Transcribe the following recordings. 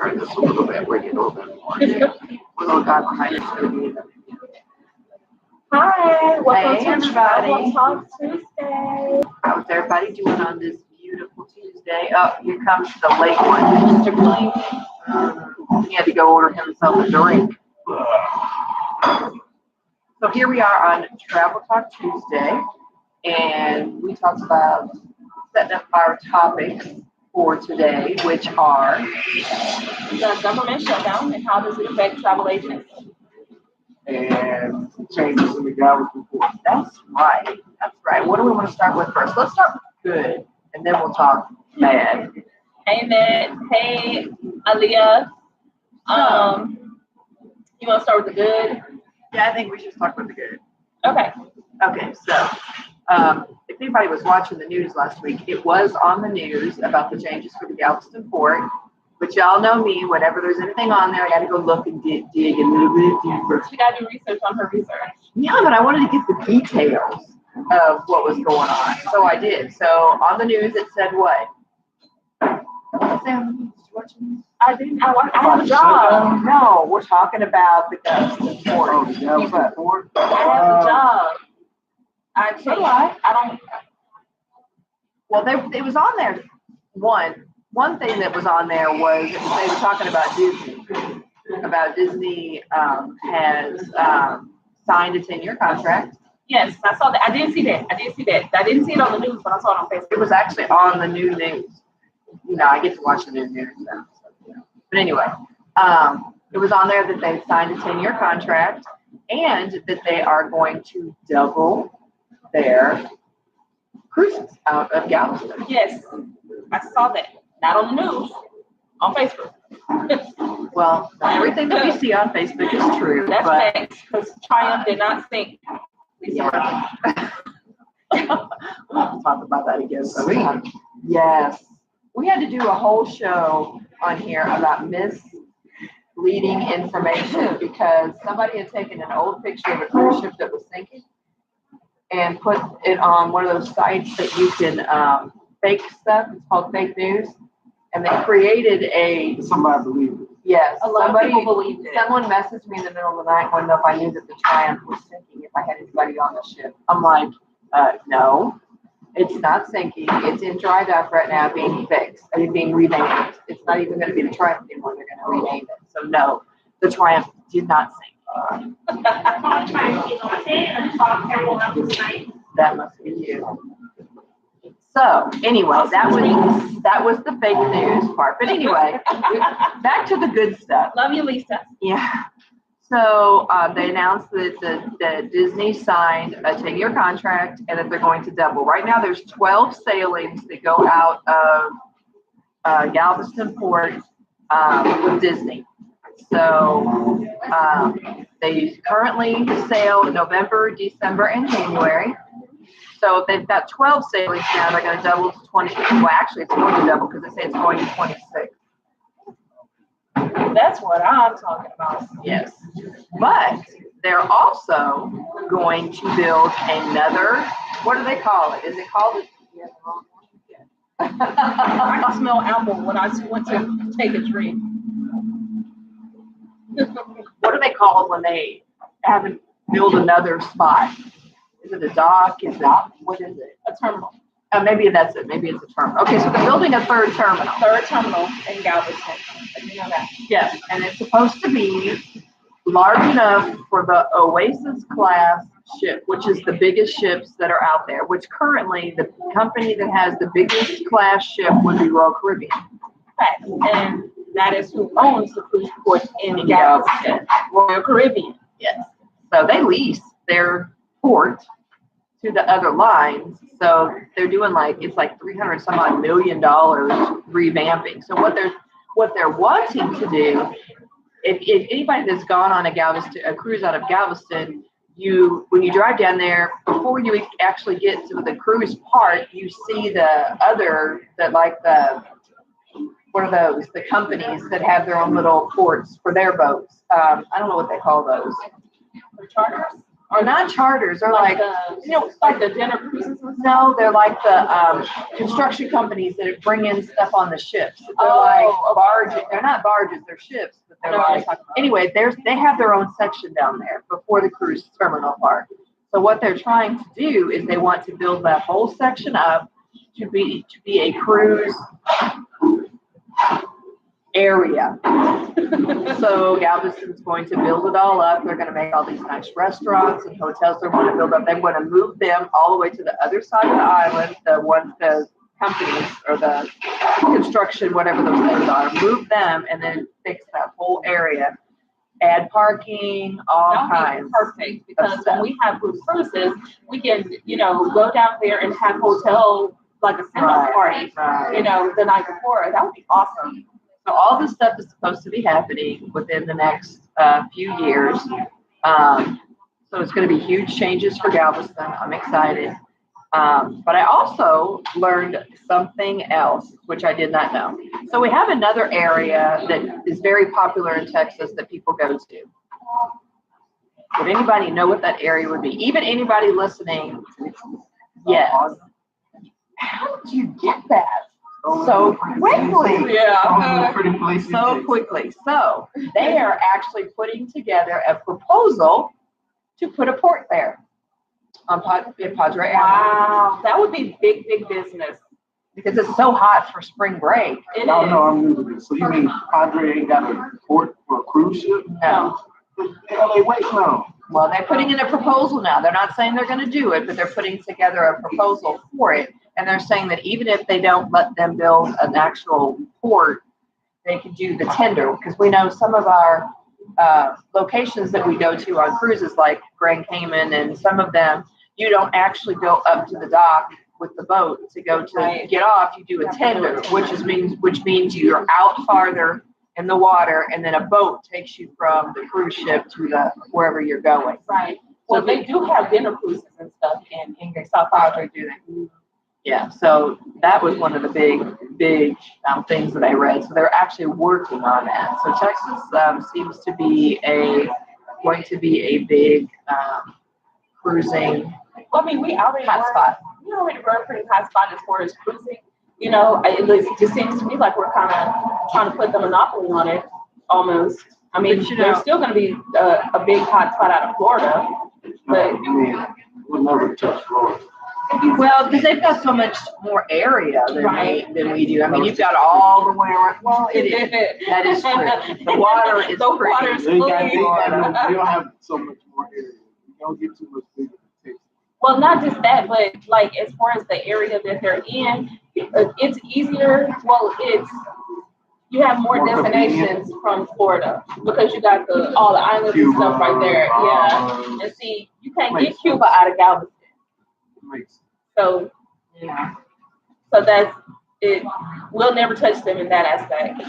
turn this a little bit, bring it a little bit more. A little guy behind us. Hi, welcome to everybody. Travel Talk Tuesday. How's everybody doing on this beautiful Tuesday? Oh, here comes the late one. Mr. Clean. He had to go order himself a drink. So here we are on Travel Talk Tuesday, and we talked about setting up our topics for today, which are The government shutdown and how does it affect travel agents? And changes in the Galveston Port. That's right. That's right. What do we want to start with first? Let's start with good, and then we'll talk bad. Hey, Matt. Hey, Aaliyah. You want to start with the good? Yeah, I think we should start with the good. Okay. Okay, so if anybody was watching the news last week, it was on the news about the changes for the Galveston Port. But y'all know me, whenever there's anything on there, I got to go look and dig a little bit deeper. She got to do research on her research. Yeah, but I wanted to get the details of what was going on. So I did. So on the news, it said what? Sam, I didn't. I have a job. No, we're talking about the Galveston Port. Oh, the Galveston Port. I have a job. So do I. I don't. Well, it was on there. One thing that was on there was they were talking about Disney. About Disney has signed a 10-year contract. Yes, I saw that. I didn't see that. I didn't see it on the news, but I saw it on Facebook. It was actually on the new news. You know, I get to watch the new news now. So, you know. But anyway, it was on there that they signed a 10-year contract and that they are going to double their cruises out of Galveston. Yes, I saw that. Not on the news, on Facebook. Well, not everything that we see on Facebook is true. That's but facts, because Triumph did not sink. yeah. We'll have to talk about that again. Yes. We had to do a whole show on here about misleading information because somebody had taken an old picture of a cruise ship that was sinking and put it on one of those sites that you can fake stuff. It's called fake news. And they created a... Somebody believed it. Yes. A lot of people believed it. Someone messaged me in the middle of the night wanting to know if I knew that the Triumph was sinking, if I had anybody on the ship. I'm like, no. It's not sinking. It's in dry dock right now being fixed. I mean, being renamed. It's not even going to be the Triumph anymore. They're going to rename it. So no, the Triumph did not sink. That must be you. So anyway, that was the fake news part. But anyway, back to the good stuff. Love you, Lisa. Yeah. So they announced that Disney signed a 10-year contract and that they're going to double. Right now, there's 12 sailings that go out of Galveston Port with Disney. So they currently sail in November, December, and January. So if they've got 12 sailings now, they're going to double to 20. Well, actually, it's going to double because they say it's going to 26. That's what I'm talking about. Yes. But they're also going to build another, what do they call it? Is it called I can smell apple when I went to take a drink. what do they call it when they haven't built another spot? Is it a dock? What is it? A terminal. Maybe that's it. Maybe it's a terminal. Okay, so they're building a third terminal. Third terminal in Galveston. You know that. Yes, and it's supposed to be large enough for the Oasis class ship, which is the biggest ships that are out there, which currently the company that has the biggest class ship would be Royal Caribbean. Okay. And that is who owns the cruise port in Galveston, Royal Caribbean. Yes. So they lease their port to the other lines. So they're doing it's like $300 some odd million revamping. So what they're wanting to do, if anybody that's gone on a cruise out of Galveston, when you drive down there, before you actually get to the cruise part, you see what are those? The companies that have their own little ports for their boats. I don't know what they call those. For charters? Or not charters, they're like, like the dinner cruises. no, they're like the construction companies that bring in stuff on the ships. They're Oh, like okay. barges. They're not barges, they're ships, but they're like, anyway, they have their own section down there before the cruise terminal part. So what they're trying to do is they want to build that whole section up to be a cruise area. So Galveston's going to build it all up. They're going to make all these nice restaurants and hotels they're going to build up. They're going to move them all the way to the other side of the island, the companies or the construction, whatever those things are, move them and then fix that whole area. Add parking, all kinds. Perfect, because when we have group cruises, we can, go down there and have hotel, like a send-off party, the night before. That would be awesome. So all this stuff is supposed to be happening within the next few years. So it's going to be huge changes for Galveston. I'm excited. But I also learned something else, which I did not know. So we have another area that is very popular in Texas that people go to. Would anybody know what that area would be? Even anybody listening? Yes. How did you get that? So quickly. Yeah. So quickly. So they are actually putting together a proposal to put a port there in Padre Island. Wow, that would be big business. Because it's so hot for spring break. It Oh, is. no, I'm new to this. So you mean Padre ain't got a port for a cruise ship? No. Hey, wait, no. Well, they're putting in a proposal now. They're not saying they're going to do it, but they're putting together a proposal for it. And they're saying that even if they don't let them build an actual port, they can do the tender. Because we know some of our locations that we go to on cruises, like Grand Cayman, and some of them, you don't actually go up to the dock with the boat to go to get off. You do a tender, which means you're out farther in the water, and then a boat takes you from the cruise ship to wherever you're going. Right. Well, they do have dinner cruises and stuff in South Padre, do they? Yeah, so that was one of the big things that I read. So they're actually working on that. So Texas seems to be going to be a big cruising Well, I mean, we already hotspot. were a pretty hot spot as far as cruising. It just seems to me like we're kind of trying to put the monopoly on it, almost. I mean, there's still going to be a big hot spot out of Florida, but We'll never touch Florida. Well, because they've got so much more area than we do. I mean, you've got all the way around. Well, it is. That is true. The water is pretty. They don't have so much more area. You don't get too much bigger than Texas. Well, not just that, but like as far as the area that they're in, it's easier. Well, you have more destinations from Florida because you got all the islands and stuff right there. Yeah, and see, you can't get Cuba out of Galveston. So that's it. We'll never touch them in that aspect.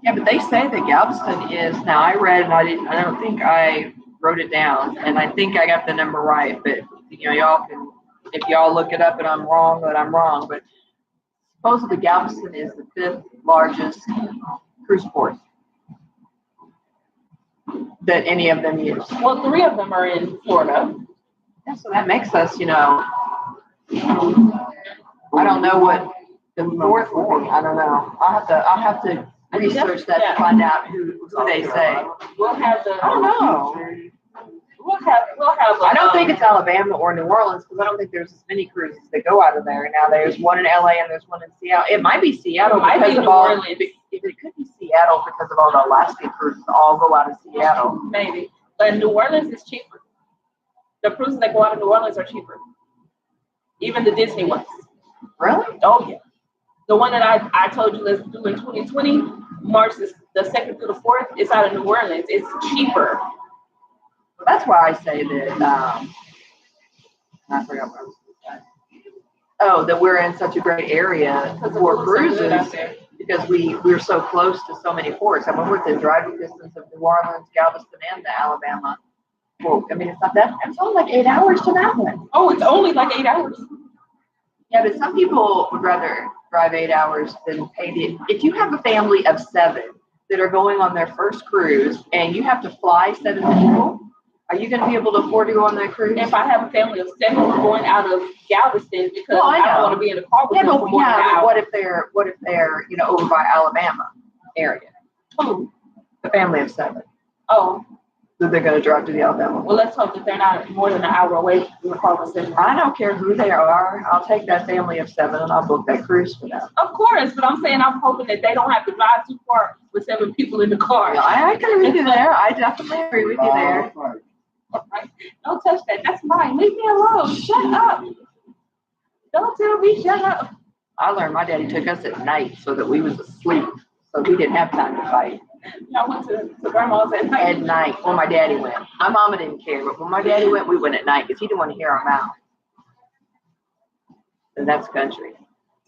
Yeah, but they say that Galveston is, now I read and I don't think I wrote it down, and I think I got the number right, but y'all can, if y'all look it up and I'm wrong, then I'm wrong, but supposedly Galveston is the 5th largest cruise port that any of them use. Well, 3 of them are in Florida. Yeah, so that makes us, I don't know what the 4th one. I don't know. I'll have to research that to find out who they say. We'll have the. I don't know. We'll have. I don't think it's Alabama or New Orleans because I don't think there's as many cruises that go out of there. Now there's one in LA and there's one in Seattle. It might be Seattle because of all. It could be Seattle because of all the Alaska cruises all go out of Seattle. Maybe, but New Orleans is cheaper. The cruises that go out of New Orleans are cheaper. Even the Disney ones. Really? Oh yeah. The one that I told you let's do in 2020, March the 2nd through the 4th, it's out of New Orleans. It's cheaper. Well, that's why I say that. I forgot what I was going to say. Oh, that we're in such a great area for cruises because we're so close to so many ports. I mean, we're within driving distance of New Orleans, Galveston, and the Alabama. Well, I mean, it's not that. It's only like 8 hours to that one. Oh, it's only like 8 hours. Yeah, but some people would rather drive 8 hours than pay the. If you have a family of 7 that are going on their first cruise and you have to fly 7 people, Are you gonna be able to afford to go on that cruise? If I have a family of 7 going out of Galveston because Well, I I don't know. want to be in a car with Yeah, them but for more than an hour. what if they're, over by Alabama area? Who? The family of 7. Oh, So they're gonna drive to the Alabama. well, let's hope that they're not more than an hour away from the car with them. I don't care who they are. I'll take that family of 7 and I'll book that cruise for them. Of course, but I'm saying I'm hoping that they don't have to drive too far with 7 people in the car. Yeah, I agree with you there. I definitely agree with you there. Right. Don't touch that. That's mine. Leave me alone. Shut up. Don't tell me shut up. I learned my daddy took us at night so that we was asleep, so we didn't have time to fight. I went to grandma's at night. At night, when my daddy went. My mama didn't care, but when my daddy went, we went at night because he didn't want to hear our mouth. And that's country.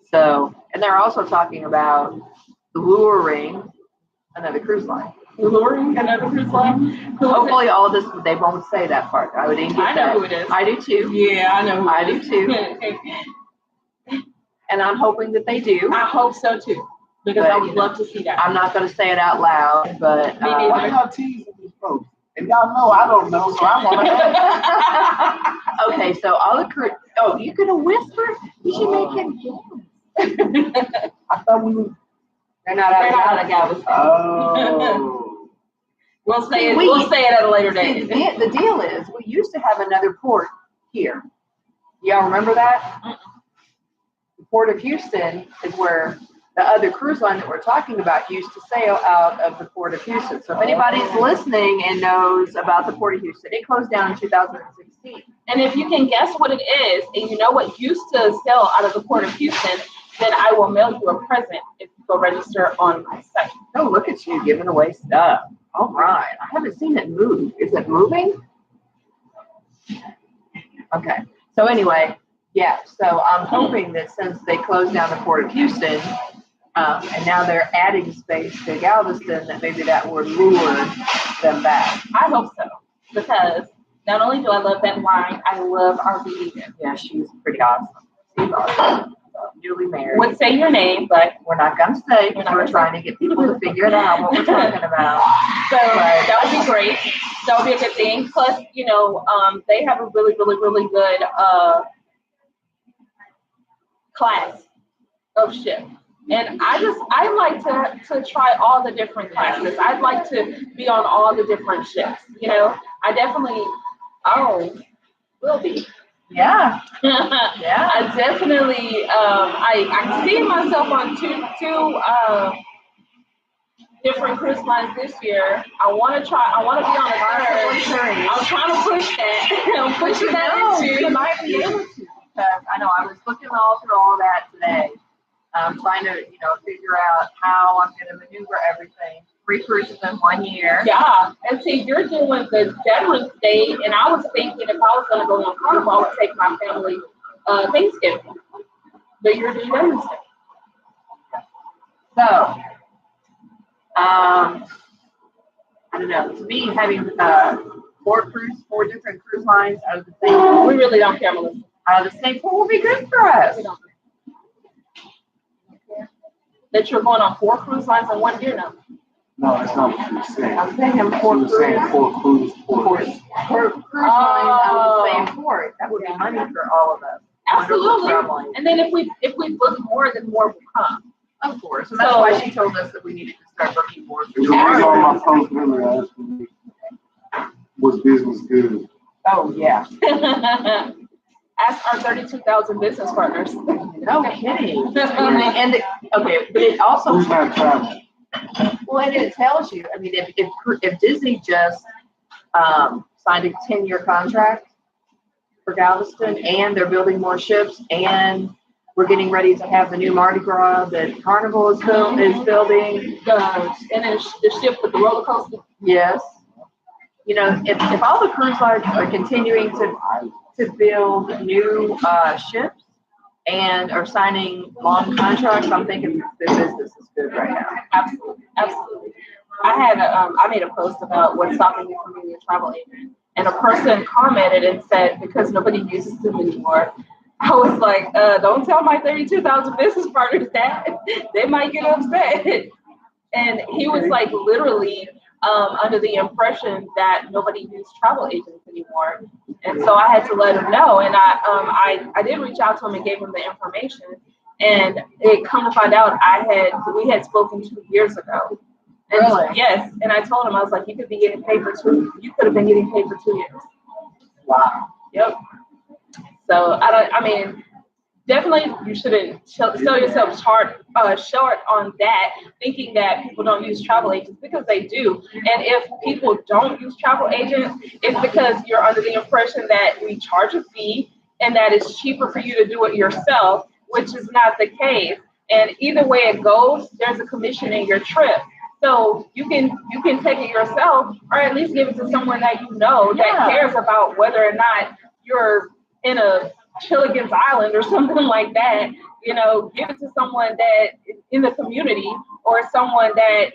So, and they're also talking about luring another cruise line. Luring another cruise line. Hopefully all this, they won't say that part. I didn't get I know that. who it is. I do too. Yeah, I know who I it do is. too. And I'm hoping that they do. I hope so too. Because But, I would love to see that. I'm not going to say it out loud, but Me neither. Why y'all teasing these folks? And y'all know I don't know, so I want to. okay. So all the crew. Oh, you're going to whisper? You should make him guess. I thought we were. They're not out of Galveston. Oh. We'll say it. We- We'll say it at a later See, date. the deal is, we used to have another port here. Y'all remember that? The Port of Houston is where the other cruise line that we're talking about used to sail out of the Port of Houston. So if anybody's listening and knows about the Port of Houston, it closed down in 2016. And if you can guess what it is, and you know what used to sail out of the Port of Houston, then I will mail you a present if you go register on my site. Oh, look at you giving away stuff. All right. I haven't seen it move. Is it moving? Okay. So anyway, yeah. So I'm hoping that since they closed down the Port of Houston, and now they're adding space to Galveston, that maybe that would lure them back. I hope so, because not only do I love that wine, I love our vegan. Yeah, she's pretty awesome. She's awesome. Newly married. Would say your name, but We're not going to say We're because not we're gonna trying to get people to figure it out what we're talking about. so that would be great. That would be a good thing. Plus, they have a really, really, really good class of ship. And I like to try all the different classes. I'd like to be on all the different ships. I definitely will be. Yeah. Yeah, I definitely. I see myself on two different cruise lines this year. I want to try. I want to be on a third. I'm trying to push that. I'm pushing that You into. might be able to, because I know I was looking all through all that today. I'm trying to, figure out how I'm going to maneuver everything. 3 cruises in 1 year. Yeah, and see, you're doing the Veterans Day, and I was thinking if I was going to go on Carnival, I would take my family Thanksgiving. But you're doing Veterans Day. So, I don't know. To me, having 4 different cruise lines out of the same, We really don't care, Melissa. out of the same pool will be good for us. We don't care. That you're going on 4 cruise lines in 1 year now. No, that's not what you were saying. I'm saying You were saying 4 cruise ports. For cruise lines out of the same port, that would be money for all of us. Wonderful Absolutely. traveling. And then if we book more, then more will come. Of course, and that's why she told us that we needed to start booking more. It was on my post earlier asking me, was business good? Oh, yeah. Ask our 32,000 business partners. No kidding. Okay, but it also, Who's not traveling? well, and it tells you, I mean, if Disney just signed a 10-year contract for Galveston, and they're building more ships, and we're getting ready to have the new Mardi Gras that Carnival is building. And then the ship with the roller coaster. Yes. If all the cruise lines are continuing to build new ships and are signing long contracts, I'm thinking the business is good right now. Absolutely, absolutely. I made a post about what's stopping me from being a travel agent, and a person commented and said because nobody uses them anymore. I was like, don't tell my 32,000 business partners that. They might get upset. And he was like, literally, under the impression that nobody used travel agents anymore. And so I had to let him know. And I did reach out to him and gave him the information. And it come to find out we had spoken 2 years ago. And Really? yes. And I told him, I was like, you could be getting paid you could have been getting paid for 2 years. Wow. Yep. So definitely you shouldn't sell yourself short on that, thinking that people don't use travel agents, because they do. And if people don't use travel agents, it's because you're under the impression that we charge a fee and that it's cheaper for you to do it yourself, which is not the case. And either way it goes, there's a commission in your trip. So you can take it yourself, or at least give it to someone that you know that cares about whether or not you're in a Chilligan's Island or something like that. Give it to someone that is in the community, or someone that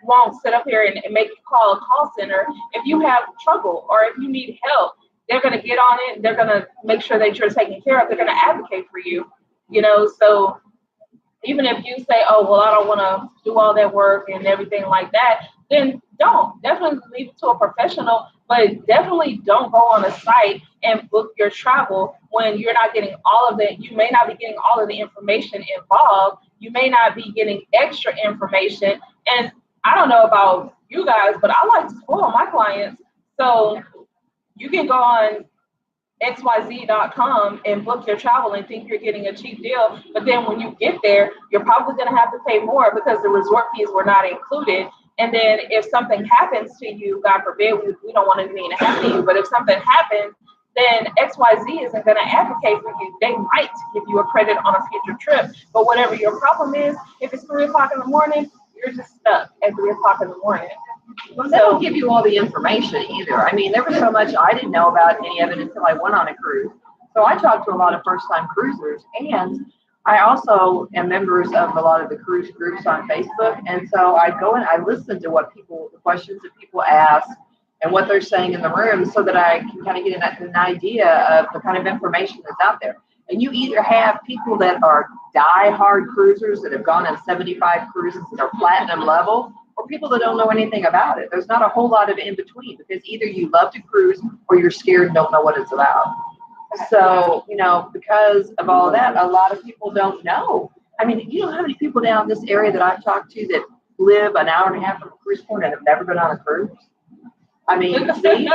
won't sit up here and make you call a call center if you have trouble or if you need help. They're going to get on it. They're going to make sure that you're taken care of. They're going to advocate for you. So even if you say, oh, well, I don't want to do all that work and everything like that, then don't. Definitely leave it to a professional, but definitely don't go on a site and book your travel when you're not getting all of it. You may not be getting all of the information involved. You may not be getting extra information. And I don't know about you guys, but I like to spoil my clients. So you can go on xyz.com and book your travel and think you're getting a cheap deal, but then when you get there, you're probably going to have to pay more because the resort fees were not included. And then if something happens to you, God forbid, we don't want anything to happen to you, but if something happens, then XYZ isn't going to advocate for you. They might give you a credit on a future trip, but whatever your problem is, if it's 3 o'clock in the morning, you're just stuck at 3 o'clock in the morning. Well, they don't give you all the information either. I mean, there was so much I didn't know about any of it until I went on a cruise. So I talked to a lot of first-time cruisers, and I also am members of a lot of the cruise groups on Facebook. And so I go and I listen to the questions that people ask and what they're saying in the room, so that I can kind of get an idea of the kind of information that's out there. And you either have people that are die-hard cruisers that have gone on 75 cruises that are platinum level, or people that don't know anything about it. There's not a whole lot of in between, because either you love to cruise or you're scared and don't know what it's about. So, because of all of that, a lot of people don't know. I mean, you know how many people down this area that I've talked to that live an hour and a half from a cruise port and have never been on a cruise? I mean, see,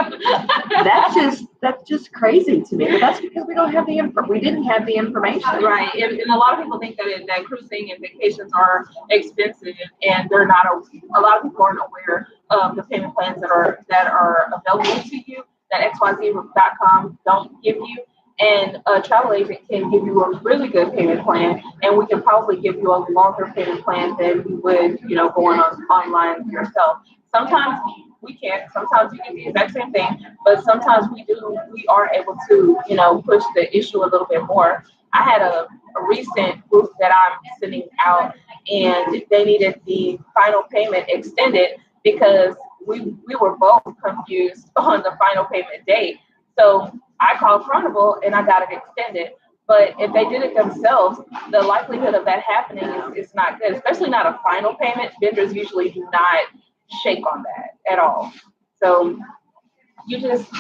that's just crazy to me. But that's because we don't have we didn't have the information. Right, and a lot of people think that cruising and vacations are expensive, and they're not. A lot of people aren't aware of the payment plans that are available to you that xyz.com don't give you. And a travel agent can give you a really good payment plan, and we can probably give you a longer payment plan than you would, going online yourself. Sometimes we can't. Sometimes we do the exact same thing, but sometimes we are able to, push the issue a little bit more. I had a recent group that I'm sending out, and they needed the final payment extended because we were both confused on the final payment date. So I called Carnival and I got it extended. But if they did it themselves, the likelihood of that happening is not good, especially not a final payment. Vendors usually do not shake on that at all. So you're just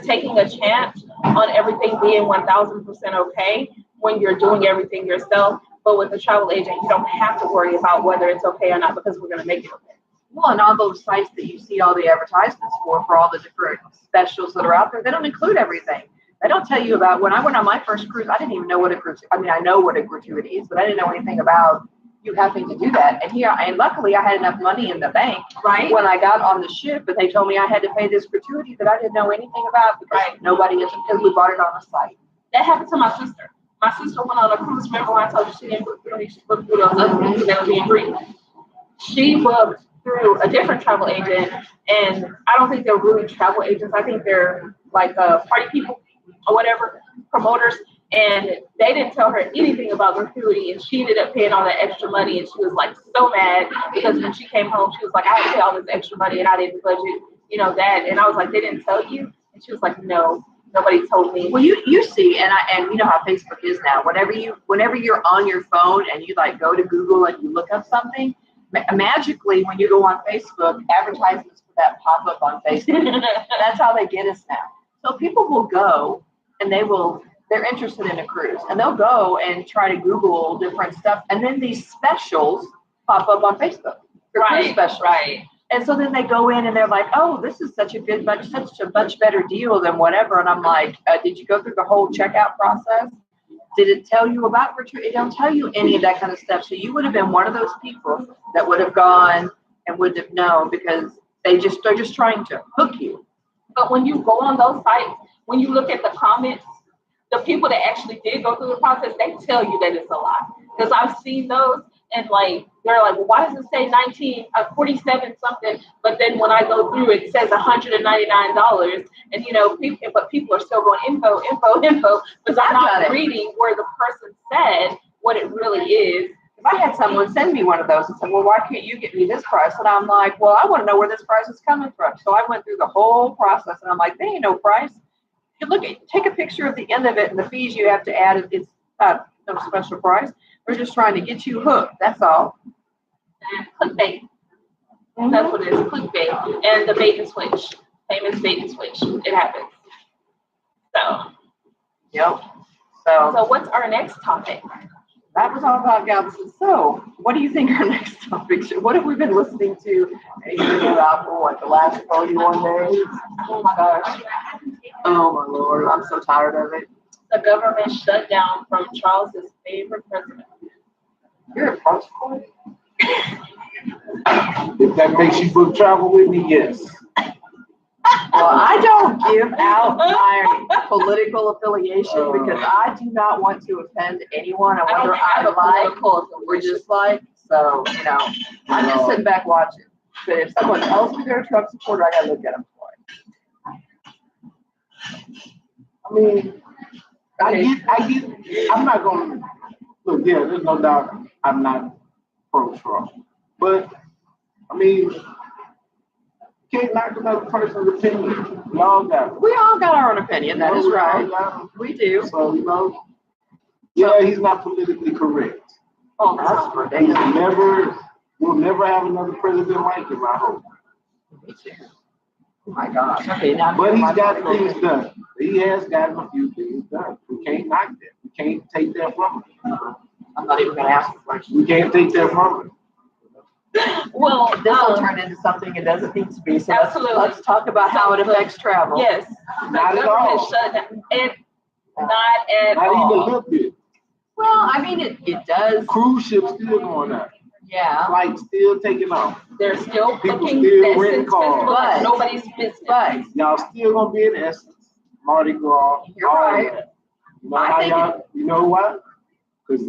taking a chance on everything being 1,000% okay when you're doing everything yourself. But with a travel agent, you don't have to worry about whether it's okay or not, because we're going to make it okay. Well, and on those sites that you see all the advertisements for all the different specials that are out there, they don't include everything. They don't tell you about, when I went on my first cruise, I didn't even know what a gratuity, I know what a gratuity is, but I didn't know anything about you having to do that. And luckily I had enough money in the bank when I got on the ship, but they told me I had to pay this gratuity that I didn't know anything about because because we bought it on the site. That happened to my sister. My sister went on a cruise. Remember when I told you she didn't book through, she booked through those other cruises that were being free? She booked through a different travel agent, and I don't think they're really travel agents. I think they're like party people or whatever, promoters. And they didn't tell her anything about gratuity, and she ended up paying all that extra money, and she was like so mad because when she came home, she was like, I had to pay all this extra money and I didn't budget, that. And I was like, they didn't tell you? And she was like, no, nobody told me. Well, you see, and you know how Facebook is now. Whenever you're on your phone and you like go to Google and you look up something, magically, when you go on Facebook, advertisements for that pop up on Facebook. That's how they get us now. So people will go and they're interested in a cruise and they'll go and try to Google different stuff. And then these specials pop up on Facebook. Right, right. And so then they go in and they're like, oh, this is such a much better deal than whatever. And I'm like, did you go through the whole checkout process? Did it tell you about return? It don't tell you any of that kind of stuff. So you would have been one of those people that would have gone and wouldn't have known because they're just trying to hook you. But when you go on those sites, when you look at the comments, the people that actually did go through the process, they tell you that it's a lot. Because I've seen those and like, they're like, well, why does it say 47 something? But then when I go through it says $199. And people are still going info, because I'm not reading where the person said what it really is. If I had someone send me one of those and said, well, why can't you get me this price? And I'm like, well, I want to know where this price is coming from. So I went through the whole process and I'm like, there ain't no price. You take a picture of the end of it and the fees you have to add. It's no special price. We're just trying to get you hooked. That's all. Clickbait. That's what it is. Clickbait. And the bait and switch. Famous bait and switch. It happens. So. Yep. So what's our next topic? That was all about Galveston. So, what do you think our next topic should? What have we been listening to about for the last 41 days? Oh my gosh. Oh my Lord. I'm so tired of it. The government shut down from Charles's favorite president. You're a Portugal? If that makes you book travel with me, yes. Well, I don't give out my political affiliation because I do not want to offend anyone. I whether I like or dislike. So, I'm just sitting back watching. But if someone tells me they're a Trump supporter, I gotta look at them for it. I mean, I'm not gonna look, yeah, there's no doubt I'm not pro-Trump. But I mean, can't knock another person's opinion. We all got our own opinion. That is right. We do. So, yeah, he's not politically correct. Oh, that's ridiculous. We'll never have another president like him, I hope. Me too. Oh my gosh. Okay, now but he's got things done. He has gotten a few things done. We can't knock that. We can't take that from him. I'm not even going to ask the question. We can't take that from him. Well, this will turn into something it doesn't need to be. So let's talk about how it affects travel. Yes. Not at all. Shut down. Not at all. Not even a little bit. Well, I mean, it does. Cruise ships still going up. Yeah. Flights still taking off. They're still people booking still renting cars. Like nobody's business. But y'all still gonna be in Essence, Mardi Gras. You're right. You know what? Because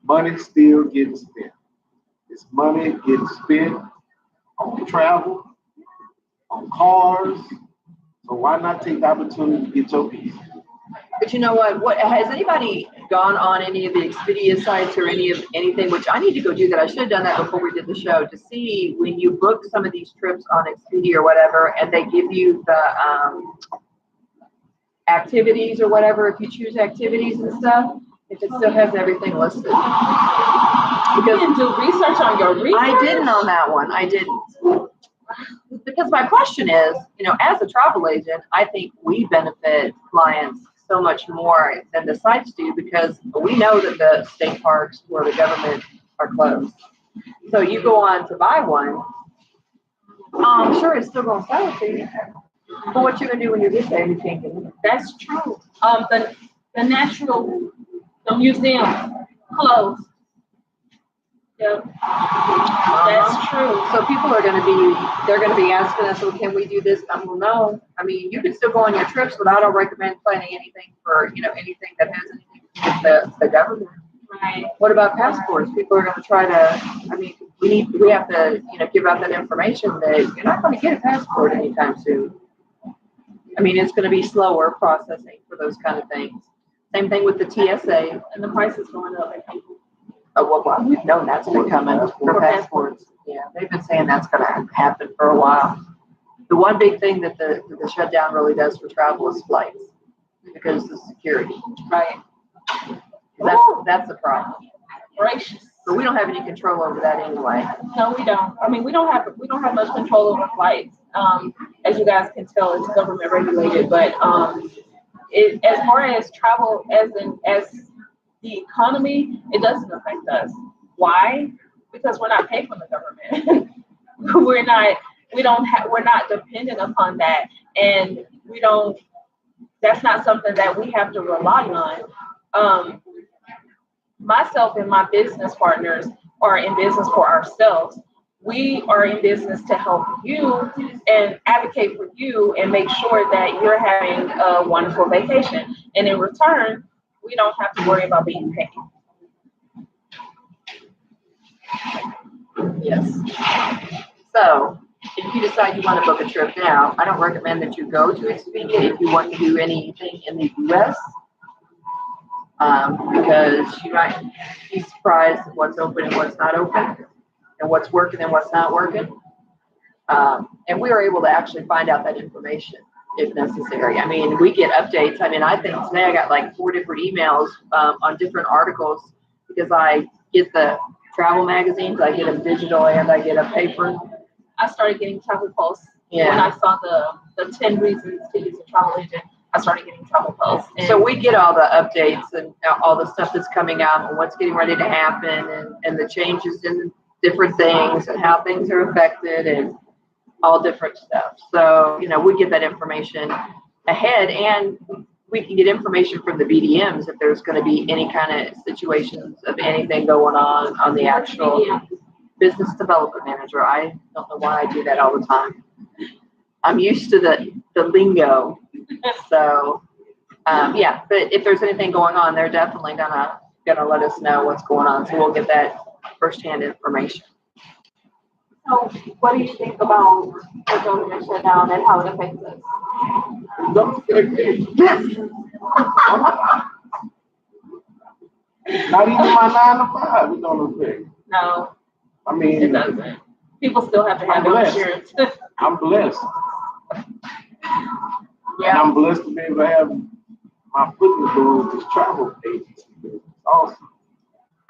money still getting spent. It's money getting spent on travel, on cars. So why not take the opportunity to get your piece? But you know what? Has anybody gone on any of the Expedia sites or anything? Which I need to go do that. I should have done that before we did the show to see when you book some of these trips on Expedia or whatever, and they give you the activities or whatever. If you choose activities and stuff, if it still has everything listed. You didn't do research on your research? I didn't on that one. I didn't. Because my question is, as a travel agent, I think we benefit clients so much more than the sites do because we know that the state parks or the government are closed. So you go on to buy one, I'm sure it's still going to sell it to you. But what you going to do when you get there, you can't get it. That's true. The museum closed. Yep. That's true. So people are going to be asking us, well, can we do this? Well, no. I mean, you can still go on your trips, but I don't recommend planning anything for, anything that has anything to do with the government. Right. What about passports? People are going to try to, we have to, give out that information that you're not going to get a passport anytime soon. It's going to be slower processing for those kind of things. Same thing with the TSA. And the price is going up, I think. Oh, well, we've known that's been coming for passports. Yeah, they've been saying that's going to happen for a while. The one big thing that the shutdown really does for travel is flights because of security. Right. That's a problem. Gracious. but we don't have any control over that anyway. No, we don't. I mean, we don't have much control over flights. As you guys can tell, it's government regulated. But as far as travel, as the economy, it doesn't affect us. Why? Because we're not paid from the government. we're not dependent upon that, and we don't. That's not something that we have to rely on. Myself and my business partners are in business for ourselves. We are in business to help you and advocate for you and make sure that you're having a wonderful vacation. And in return, we don't have to worry about being paid. Yes. So if you decide you want to book a trip now, I don't recommend that you go to Expedia if you want to do anything in the US. Because you might be surprised at what's open and what's not open, and what's working and what's not working. And we are able to actually find out that information if necessary. I mean, we get updates. I mean, I think today I got like 4 different emails on different articles because I get the travel magazines, I get them digital and I get a paper. I started getting travel posts Yeah. when I saw the 10 reasons to use a travel agent. I started getting travel posts. So we get all the updates and all the stuff that's coming out and what's getting ready to happen and the changes in different things and how things are affected and all different stuff. So, we get that information ahead, and we can get information from the BDMs if there's going to be any kind of situations of anything going on the actual business development manager. I don't know why I do that all the time. I'm used to the lingo. So, yeah, but if there's anything going on, they're definitely gonna let us know what's going on. So we'll get that firsthand information. So what do you think about the government shutdown and how it affects us? Not even my 9 to 5 is gonna affect. No, I mean, it doesn't. People still have to have insurance. I'm blessed. Yeah. And I'm blessed to be able to have my foot in the door with this travel agency. It's awesome.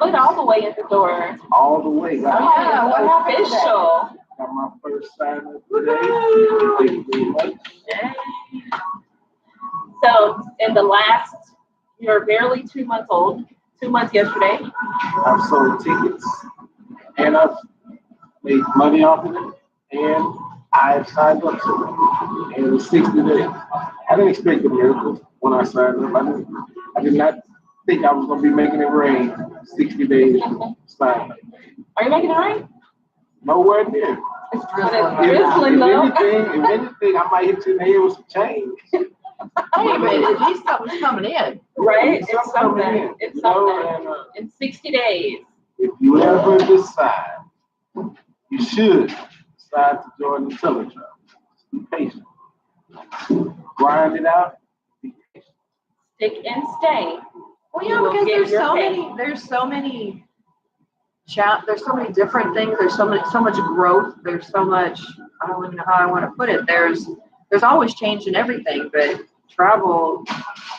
Look all the way in the door. All the way. Yeah, what happened to that? Official. Got my first sign up today. Thank you very much. So you're barely 2 months old. 2 months yesterday. I've sold tickets and I've made money off of it, and I've signed up to it. And it was 60 days. I didn't expect a miracle when I signed up. I did not think I was going to be making it rain 60 days signed up. Are you making it rain? Nowhere near. It's drizzling though. If anything, I might hit you in the head with some change. Hey, but at least something's coming in. Right? It's It's something. something. It's You know, something. and, In 60 days. if you ever decide, you should decide to join the teletravel. Be patient. Grind it out. Be patient. Stick and stay. Well, yeah, because there's so many different things. There's so much growth. There's so much, I don't even know how I want to put it. There's always change in everything, but travel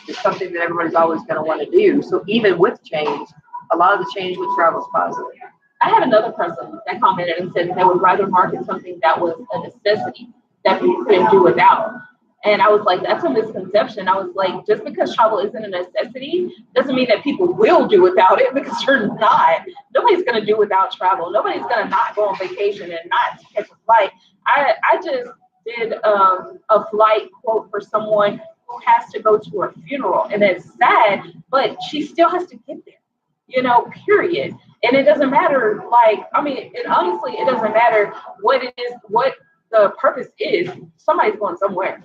is something that everybody's always going to want to do. So even with change, a lot of the change with travel is positive. I had another person that commented and said that they would rather market something that was a necessity that people couldn't do without. And I was like, that's a misconception. I was like, just because travel isn't a necessity doesn't mean that people will do without it, because you're not. Nobody's going to do without travel. Nobody's going to not go on vacation and not catch a flight. I just did a flight quote for someone who has to go to a funeral, and it's sad, but she still has to get there, period. And it doesn't matter, honestly, it doesn't matter what it is, what the purpose is. Somebody's going somewhere.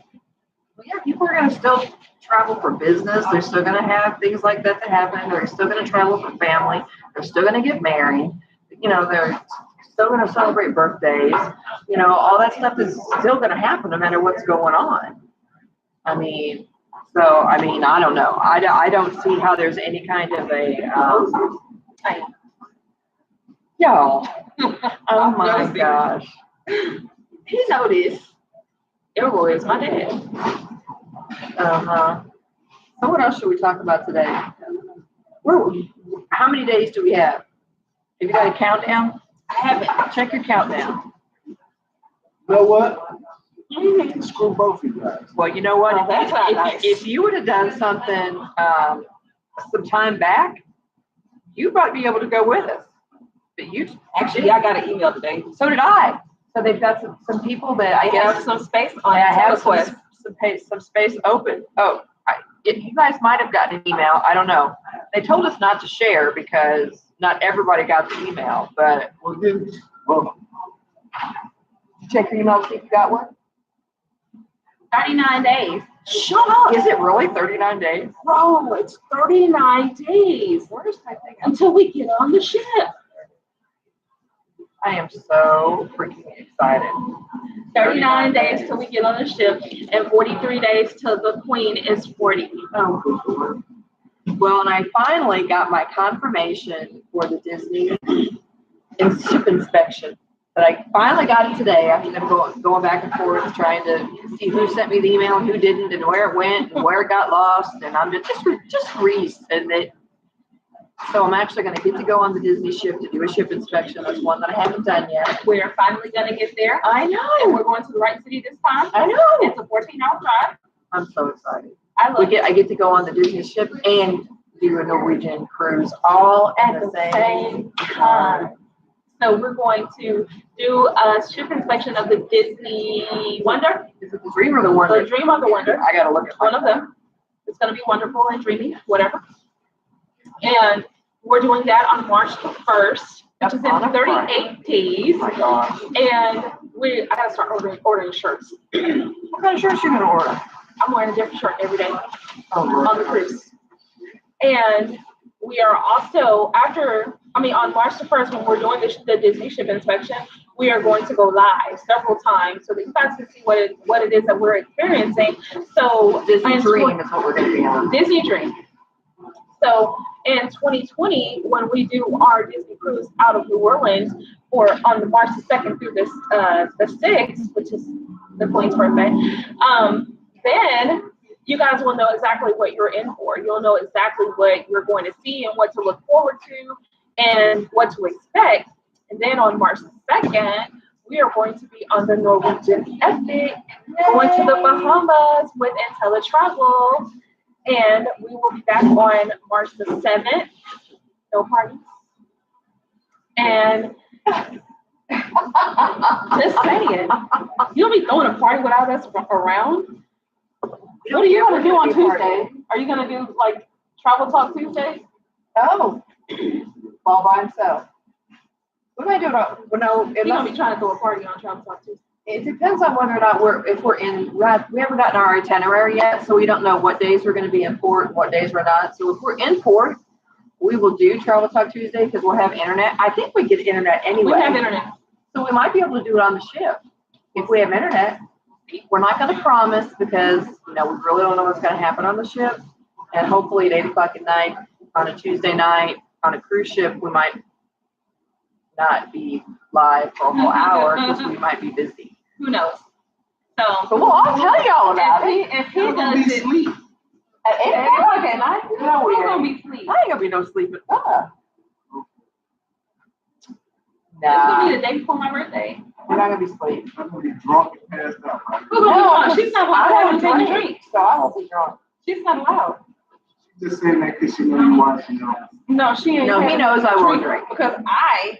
Well, yeah, people are going to still travel for business. They're still going to have things like that happen. They're still going to travel for family. They're still going to get married. They're still going to celebrate birthdays. All that stuff is still going to happen no matter what's going on. I don't know. I don't see how there's any kind of a, y'all. Oh my gosh. He noticed. Elroy is my dad. Uh-huh. So what else should we talk about today? How many days do we have? Have you got a countdown? I haven't. Check your countdown. You know what? Mhm. Screw both of you guys. Well, you know what? Oh, that's not If, nice. if you would have done something some time back, you might be able to go with us. But you Actually, I got an email today. so did I. So they've got some people that I I have guess some space on I have request. some space open. Oh, you guys might have gotten an email. I don't know. They told us not to share because not everybody got the email. But Well, then, well, check your email to see if you got one. 39 days. Shut up. Is it really 39 days? Bro, it's 39 days Where's my thing? until we get on the ship. I am so freaking excited. 39 days till we get on the ship, and 43 days till the queen is 40. oh, good Lord. Well, and I finally got my confirmation for the Disney ship inspection. But I finally got it today after them going back and forth trying to see who sent me the email and who didn't and where it went and where it got lost. And I'm just resend it. So I'm actually going to get to go on the Disney ship to do a ship inspection. That's one that I haven't done yet. We're finally gonna get there, I and know. we're going to the right city this time. I know. It's a 14-hour drive. I'm so excited. I love it. I get to go on the Disney ship and do a Norwegian cruise all At the same time. So we're going to do a ship inspection of the Disney Wonder, Is it the Dream or the the Wonder? Dream of the Wonder, I gotta look at one of them. It's gonna be wonderful and dreamy, whatever. And we're doing that on March 1st, which is in 38 days. Oh my gosh. And I gotta start ordering shirts. What kind of shirts you gonna order? I'm wearing a different shirt every day Oh, Lord. on the cruise. And we are also, on March the 1st, when we're doing the Disney ship inspection, we are going to go live several times so that you guys can see what it is that we're experiencing. So Disney Dream is what we're gonna be on. Disney Dream. So in 2020, when we do our Disney cruise out of New Orleans on the March the 2nd through the 6th, which is the Queen's birthday, then you guys will know exactly what you're in for. You'll know exactly what you're going to see and what to look forward to and what to expect. And then on March the 2nd, we are going to be on the Norwegian Epic, going to the Bahamas with IntelliTravel. And we will be back on March the 7th. No parties. And just saying, you'll be throwing a party without us around. What are you gonna do on Tuesday? Are you gonna do like Travel Talk Tuesday? Oh, all by himself. What am I doing? No, You're gonna be trying to throw a party on Travel Talk Tuesday. it depends on whether or not we haven't gotten our itinerary yet, so we don't know what days we're going to be in port and what days we're not. So if we're in port, we will do Travel Talk Tuesday because we'll have internet. I think we get internet anyway. We have internet. So we might be able to do it on the ship if we have internet. We're not going to promise because, we really don't know what's going to happen on the ship. And hopefully at 8 o'clock at night on a Tuesday night on a cruise ship, we might not be live for a whole hour because we might be busy. Who knows? So But I'll tell y'all about it. if he You're gonna does be it asleep. At 8 o'clock at night? No, we're we gonna ain't. be asleep. I ain't gonna be no sleeping. It's gonna be Nah, the day before my birthday. we're not gonna be asleep. I'm gonna be drunk and passed out. Right? Who's gonna be drunk? She's not I allowed to haven't take a drank, drink. so I won't be drunk. She's not allowed. Just saying that because she know you watching. No, she ain't. No, he taking knows a I won't drink. because I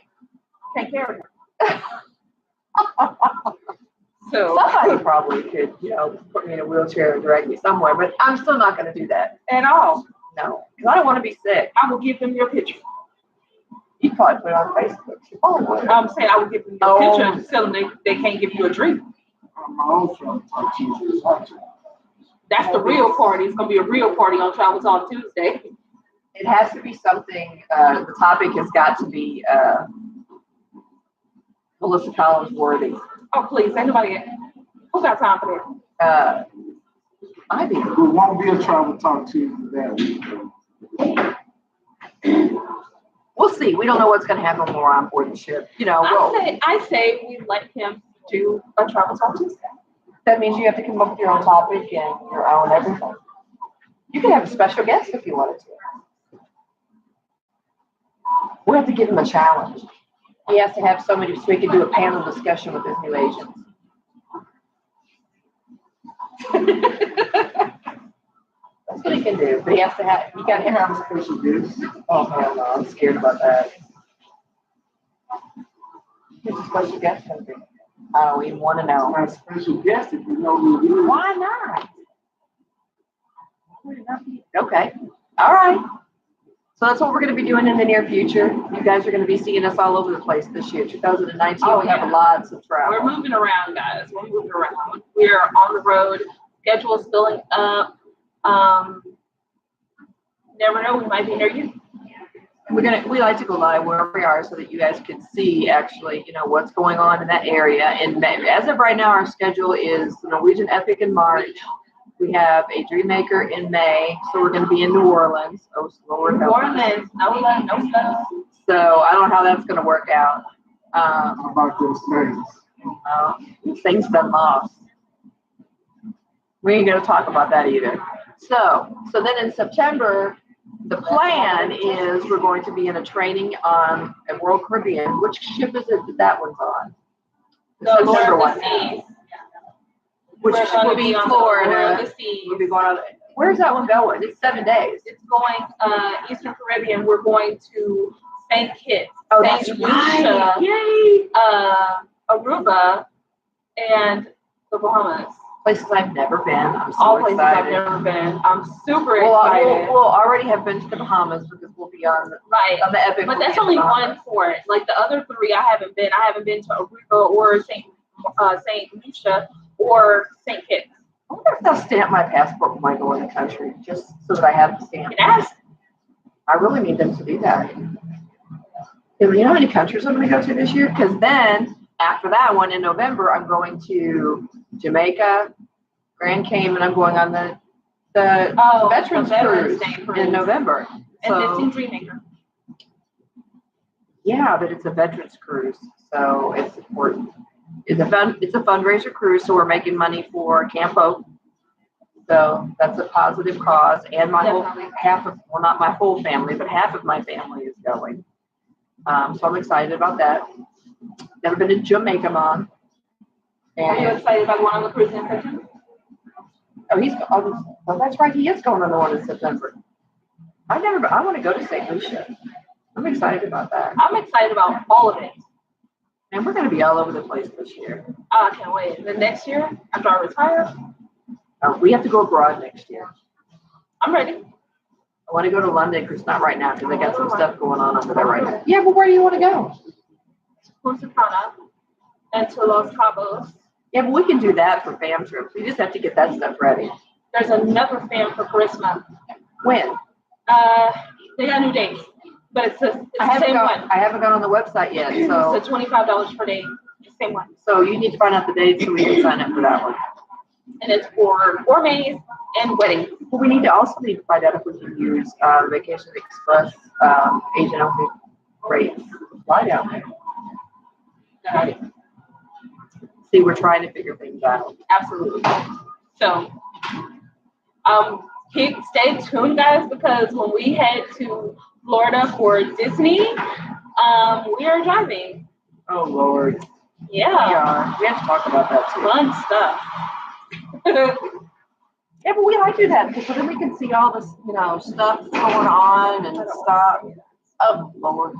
take care of her. So Somebody probably could, put me in a wheelchair and drag me somewhere, but I'm still not gonna do that. at all, No, because I don't wanna be sick. I will give them your picture. You probably put it on Facebook. Oh, what? I'm saying I will give them your picture and tell them they can't give you a drink. My own Travel Talk Tuesday. That's the real party. It's gonna be a real party on Travel Talk Tuesday. It has to be something, the topic has got to be, Melissa Collins worthy. Oh please, anybody who got time for that? I do. There won't be a Travel Talk Tuesday that week. We'll see. We don't know what's going to happen when we're on board the ship. I say we let him do a Travel Talk Tuesday. That means you have to come up with your own topic and your own everything. You can have a special guest if you wanted to. We have to give him a challenge. He has to have somebody so he can do a panel discussion with his new agents. That's what he can do, but he has to have, you gotta have a special guest. Oh, hell no, I'm scared about that. Who's the special guest gonna be? I don't even wanna know. My special guest, if you know who it is. Why not? Would it not be? Okay, all right. So that's what we're gonna be doing in the near future. You guys are gonna be seeing us all over the place this year, 2019. Oh, we have yeah. lots of travel. We're moving around, guys. We're moving around. We're on the road. Schedule's filling up. Never know, we might be near you. We like to go live wherever we are so that you guys can see actually, what's going on in that area. And as of right now, our schedule is the Norwegian Epic in March. We have a Dreammaker in May, so we're going to be in New Orleans. Oh, Lord, New Orleans, no love, no stuff. So I don't know how that's going to work out. How about those things? Things been lost. We ain't going to talk about that either. So then in September, the plan is we're going to be in a training on a World Caribbean. Which ship is it that one's on? The Lord of the Seas. Which We're going will to be on the Lord Florida. of the Seas. We'll be going on. Where's that one going? It's 7 days. It's going Eastern Caribbean. We're going to St. Kitts, Oh, that's St. right. Lucia, Yay! Aruba, and the Bahamas. Places I've never been. I'm so All places excited. I've never been. I'm super We'll excited. already have been to the Bahamas because we'll be on Right. the Epic. But that's only one port. Like the other three, I haven't been. I haven't been to Aruba or St. Lucia or St. Kitts. I wonder if they'll stamp my passport when I go in the country, just so that I have the stamp. Yes. I really need them to do that. You know how many countries I'm going to go to this year? Because then, after that one in November, I'm going to Jamaica, Grand Cayman. I'm going on the Veterans Cruise in November. And So, visiting Dreammaker. yeah, but it's a Veterans Cruise, so it's important. It's a fundraiser cruise, so we're making money for Camp Oak. So that's a positive cause, and my whole not my whole family, but half of my family is going. So I'm excited about that. Never been to Jamaica, Mom. Are you excited about going on the cruise in September? Oh, that's right. He is going on the one in September. I want to go to St. Lucia. I'm excited about that. I'm excited about all of it. And we're going to be all over the place this year. I can't wait. The next year, after I retire, We have to go abroad next year. I'm ready. I want to go to London, because not right now, because they got some stuff going on over there right now. Yeah, but where do you want to go? Punta Cana and to Los Cabos. Yeah, but we can do that for fam trips. We just have to get that stuff ready. There's another fan for Christmas. When? They got new dates, but it's the I same one. haven't gone on the website yet, so It's $25 per day. The same one. so you need to find out the dates so we can sign up for that one. And it's for gourmets and weddings. But we also need to find out if we can use Vacation Express agent only rates to fly down there. Right. See, we're trying to figure things out. Absolutely. So, stay tuned, guys, because when we head to Florida for Disney, we are driving. Oh Lord. Yeah. We have to talk about that too. Fun stuff. Yeah, but we like to do that because then we can see all this, stuff that's going on and stuff. Oh Lord.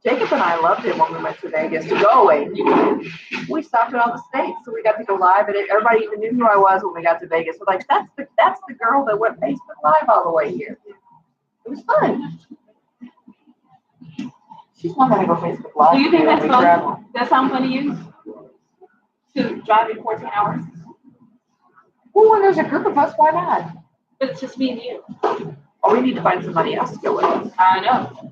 Jacob and I loved it when we went to Vegas to go away. We stopped at all the states, so we got to go live, and everybody even knew who I was when we got to Vegas. So like, that's the girl that went Facebook Live all the way here. It was fun. She's not gonna go Facebook Live. Do you think when that's we fun? travel. That's how I'm going to use to drive in 14 hours? Well, when there's a group of us, why not? But it's just me and you. Oh, we need to find somebody else to go with us. I know.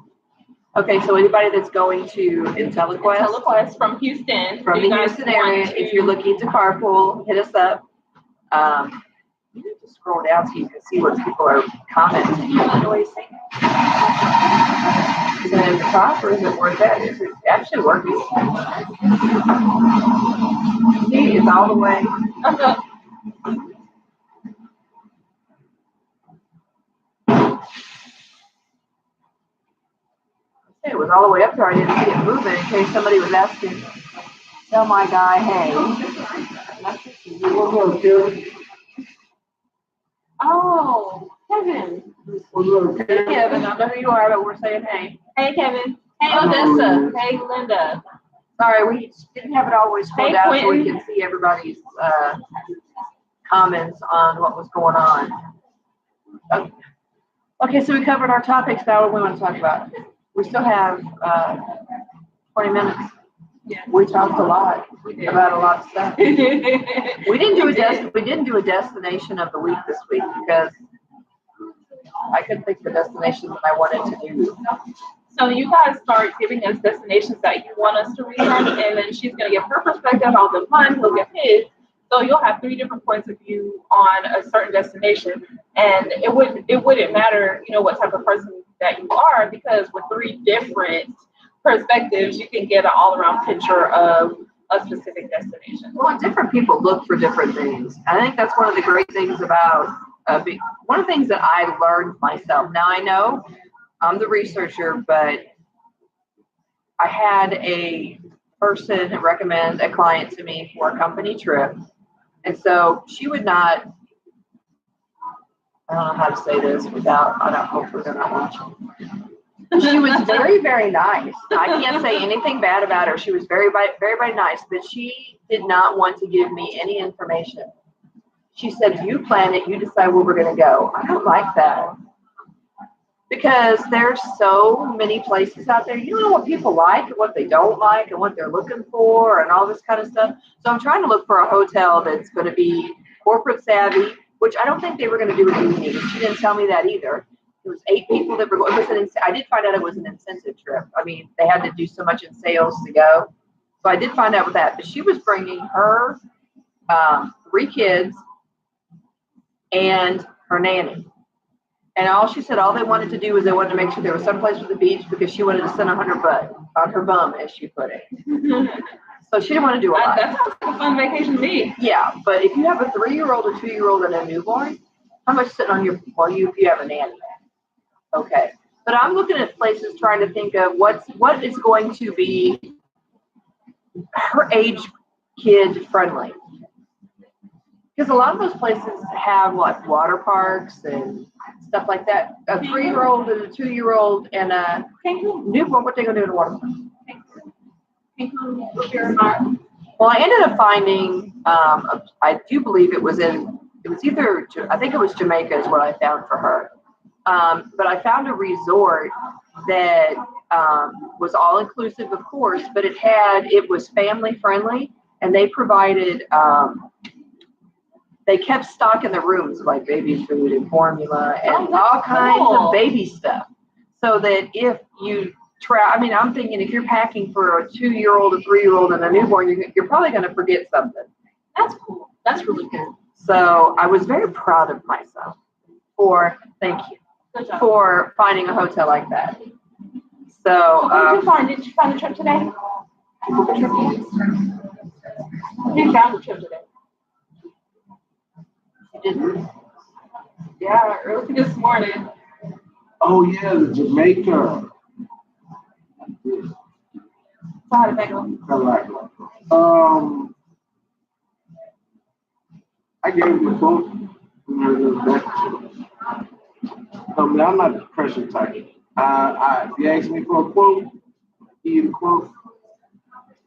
Okay, so anybody that's going to IntelliQuest Telequest from Houston. from the Houston area, if you're looking to carpool, hit us up. You need to scroll down so you can see what people are commenting. Is it at the top or is it worth that? Is it actually working? See, it's all the way. It was all the way up there. I didn't see it moving in case somebody was asking. Tell my guy, hey. What's up, Kevin? Oh, Kevin. What's up, Hey, Kevin, I know who you are, but we're saying hey. Hey, Kevin. Hey, Odessa. Hey, Linda. Sorry, we didn't have it always scrolled Hey, down so we Quentin. could see everybody's comments on what was going on. Okay, so we covered our topics. Now what we want to talk about. We still have 20 minutes. Yeah. We talked a lot about a lot of stuff. We didn't do a destination of the week this week because I couldn't think of a destination that I wanted to do. So you guys start giving us destinations that you want us to research, and then she's going to give her perspective on the fun, he'll give his. So you'll have 3 different points of view on a certain destination, and it wouldn't matter, what type of person that you are, because with 3 different perspectives, you can get an all-around picture of a specific destination. Well, different people look for different things. I think that's one of the great things about one of the things that I learned myself. Now I know I'm the researcher, but I had a person recommend a client to me for a company trip. And so she would not, I don't know how to say this without, I don't hope they're not watching. She was very, very nice. I can't say anything bad about her. She was very, very, very nice, but she did not want to give me any information. She said, you plan it, you decide where we're going to go. I don't like that. Because there's so many places out there. You don't know what people like and what they don't like and what they're looking for and all this kind of stuff. So I'm trying to look for a hotel that's going to be corporate savvy, which I don't think they were going to do with me. She didn't tell me that either. It was 8 people that were going. I did find out it was an incentive trip. I mean, they had to do so much in sales to go. So I did find out with that. But she was bringing her 3 kids and her nanny. And all she said, all they wanted to do was they wanted to make sure there was some place with the beach because she wanted to sit on her bum, as she put it. So she didn't want to do a lot. That sounds like a fun vacation to me. Yeah, but if you have a 3-year-old, a 2-year-old, and a newborn, how much sitting on if you have a nanny? Okay. But I'm looking at places trying to think of what is going to be her age kid friendly. Because a lot of those places have like water parks and stuff like that. A 3-year-old and a 2-year-old and a newborn, what they gonna do in the water park? Well, I ended up finding, I do believe it was either, I think it was Jamaica is what I found for her. But I found a resort that was all inclusive, of course, but it was family friendly, and they provided, they kept stock in the rooms like baby food and formula and all kinds of baby stuff. So that if you I'm thinking if you're packing for a 2-year-old, a 3-year-old, and a newborn, you're probably going to forget something. That's cool. That's really cool. So I was very proud of myself thank you, for finding a hotel like that. So what did you find? Did you find the trip today? You found the trip today. Yeah, early this morning. Oh yeah, the Jamaica. So how did that go? I gave him the quote. I'm not the pressure type. If you ask me for a quote, give you the quote.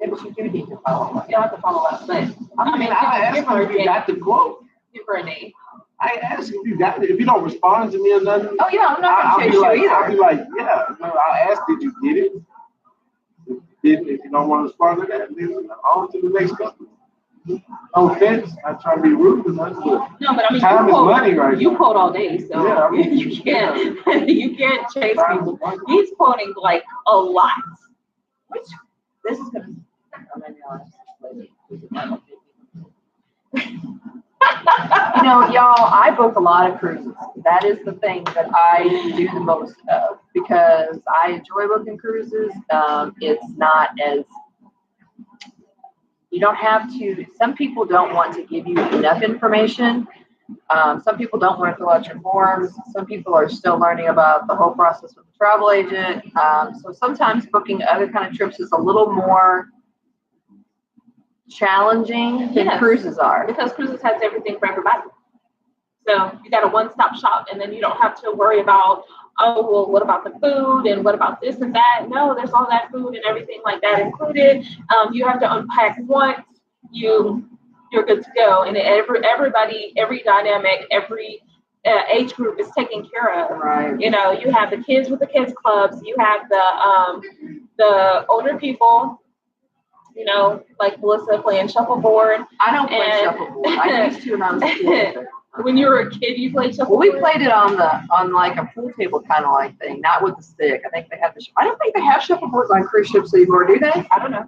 Yeah, but you do need to follow up. You don't have to follow up, but I asked her if you got the quote. Give her a name. I asked if you got it. If you don't respond to me or nothing, Oh yeah, I'm not going to chase you either. I'll be like, yeah. No, I'll ask, did you get it? If you don't want to respond to that, then on to the next customer. No offense, I try to be rude and nothing, but no, but I mean, time is money right you now. quote all day, so Yeah, I mean, you can't chase people. He's quoting like a lot. This is going to. Y'all, I book a lot of cruises. That is the thing that I do the most of because I enjoy booking cruises. It's not as, you don't have to, some people don't want to give you enough information Some people don't want to fill out your forms. Some people are still learning about the whole process with the travel agent. So sometimes booking other kind of trips is a little more challenging than cruises are. Because cruises has everything for everybody. So you got a one-stop shop, and then you don't have to worry about, oh, well, what about the food and what about this and that? No, there's all that food and everything like that included. You have to unpack once, you're good to go. And everybody, every dynamic, every age group is taken care of. Right. You know, you have the kids with the kids clubs, you have the older people, you know, like Melissa playing shuffleboard. I don't play shuffleboard. I used to when I was a kid. When you were a kid, you played shuffleboard? Well, we played it on like a pool table kind of like thing, not with the stick. I think they have I don't think they have shuffleboards on cruise ships anymore, do they? I don't know.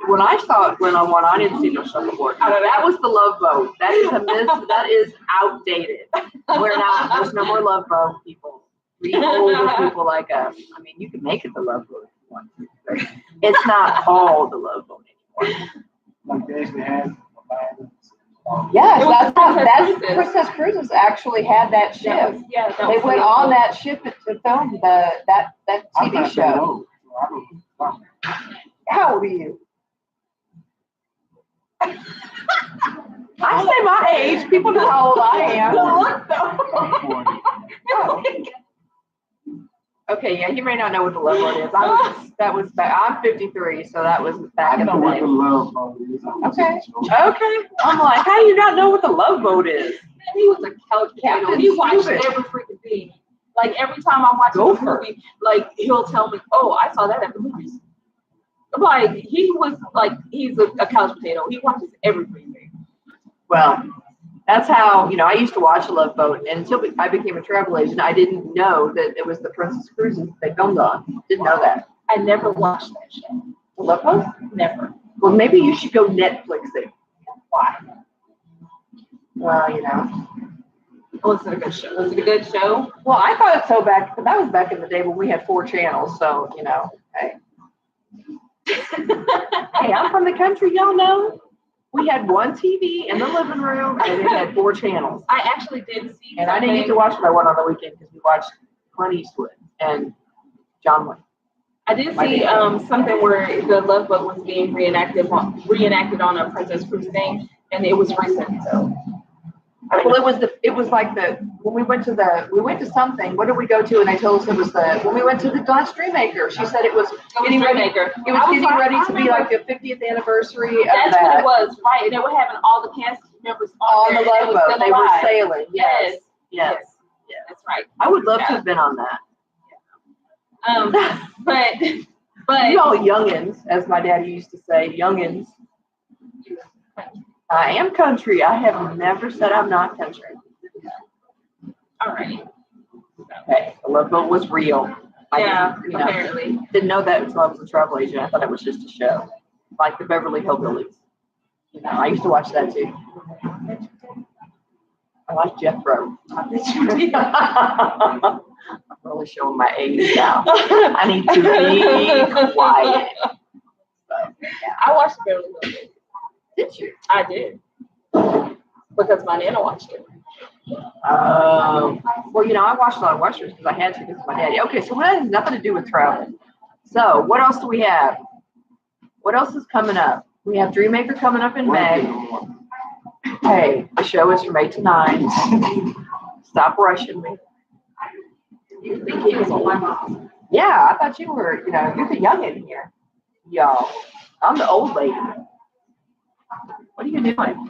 When I saw it went on one, I didn't see no shuffleboard. That was the Love Boat. That is a myth. That is outdated. There's no more Love Boat people. We older people like us. I mean, you can make it the Love Boat if you want to. It's not called the Love Boat anymore. Like they actually had a Bible. Yes, that's Princess Cruises actually had that ship. They went on that ship to film that TV show. How old are you? I say my age. People know how old I am. Okay, yeah, you may not know what the Love Boat is. I'm 53, so that was back in the day. I know what the Love Boat is. Okay. I'm like, how do you not know what the Love Boat is? He was a couch potato. He watched every freaking thing. Like every time I watch a movie, like he'll tell me, "Oh, I saw that at the movies." Like he's a couch potato. He watches everything. Well, that's how, I used to watch a Love Boat, and until I became a travel agent, I didn't know that it was the Princess Cruises they filmed on. Didn't know that. I never watched that show. The Love Boat? Never. Well, maybe you should go Netflix it. Why? Well, Was it a good show? Was it a good show? Well, I thought it so back, but that was back in the day when we had 4 channels, so, hey. Hey, I'm from the country, y'all know. We had one TV in the living room, and it had 4 channels. I actually did see. And I didn't get to watch my one on the weekend because we watched Clint Eastwood and John Wayne. I did see something where the Love Boat was being reenacted on a Princess Cruise thing, and it was recent. So, well, it was like when we went to something. What did we go to? And they told us it was when we went to the Glass Dreammaker. She said it was getting ready. It was getting ready to be like the 50th anniversary of that. That's what it was, right? And they were having all the cast members on the Love Boat. They were sailing. Yes. That's right. I would love to have been on that. But you all youngins, as my daddy used to say, youngins. I am country. I have never said I'm not country. All right. Okay, the Love Boat was real. Apparently. Didn't know that until I was a travel agent. I thought it was just a show, like the Beverly Hillbillies. I used to watch that too. I like Jethro. I'm really showing my age now. I need to be quiet. But, I watched the Beverly Hillbillies. Did you? I did. Because my nana watched it. Well, I watched a lot of westerns because I had to because of my daddy. Okay, so that has nothing to do with travel. So what else do we have? What else is coming up? We have Dreammaker coming up in May. Hey, the show is from 8 to 9. Stop rushing me. You think he was old? Yeah, I thought you were, you're the youngin' here. Y'all, I'm the old lady. What are you doing?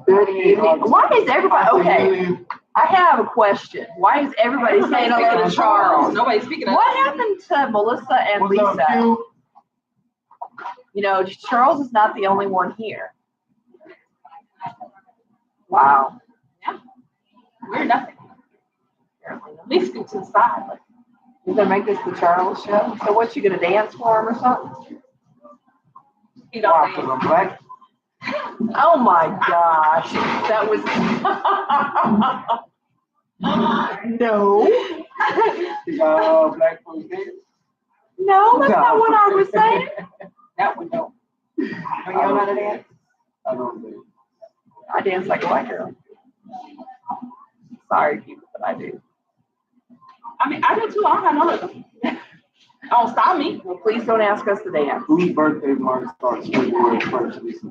Good evening. Why is everybody, okay, I have a question. Why is everybody saying hello to Charles? Nobody's speaking of What happened to Melissa and Lisa? Charles is not the only one here. Wow. Yeah. We're nothing. Please scoot to the side. You're going to make this the Charles show? So what, you going to dance for him or something? You don't dance. I'm black. Oh my gosh. That was... No. You got black folks dance? No, that's not what I was saying. That one, no. Are you not a dance? I don't dance. I dance like a white girl. Sorry, people, but I do. I mean, I do too. I don't have none of them. Don't stop me. Well, please don't ask us to dance. Whose birthday month starts February 1st, Lisa?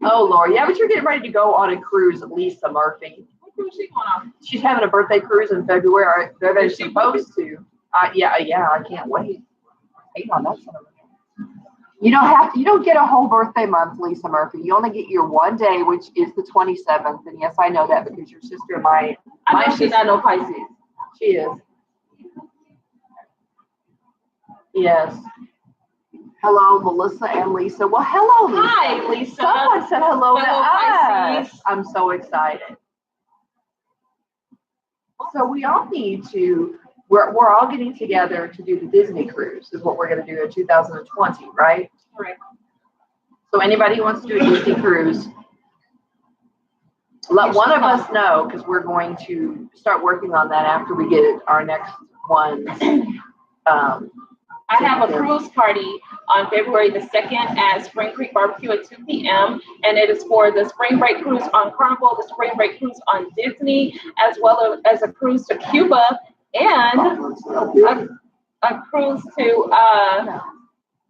Oh, Lord. Yeah, but you're getting ready to go on a cruise, Lisa Murphy. What cruise she going on? She's having a birthday cruise in February. They're supposed to. Yeah, I can't wait. Hang on, that's son of a- You don't get a whole birthday month, Lisa Murphy. You only get your one day, which is the 27th. And yes, I know that because your sister, my I know she's sister, not no Pisces. she is. Yes. Hello, Melissa and Lisa. Well, hello, Lisa. Hi, Lisa. Someone said hello to Hello, us. Pisces. I'm so excited. So we all need to, we're all getting together to do the Disney cruise is what we're going to do in 2020, right? Correct. So anybody who wants to do a Disney cruise, let one of us know because we're going to start working on that after we get our next one. I have a cruise party on February the 2nd at Spring Creek Barbecue at 2 p.m. And it is for the spring break cruise on Carnival, the spring break cruise on Disney, as well as a cruise to Cuba and a cruise to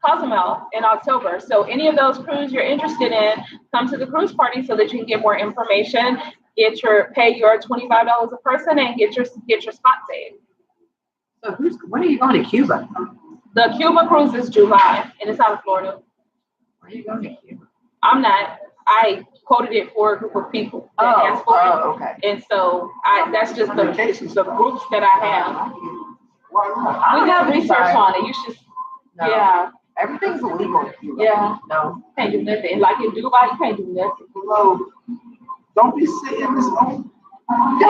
Cozumel in October. So any of those cruises you're interested in, come to the cruise party so that you can get more information, pay your $25 a person and get your spot saved. So when are you going to Cuba? The Cuba cruise is July, and it's out of Florida. Where are you going to Cuba? I'm not. I quoted it for a group of people that asked for it. Oh, okay. And so that's just the groups that I have. We got research on it. You should. No. Yeah. Everything's illegal in Cuba. Yeah. No. Can't do nothing. Like in Dubai, you can't do nothing. Hello. Don't be sitting this on. Hey,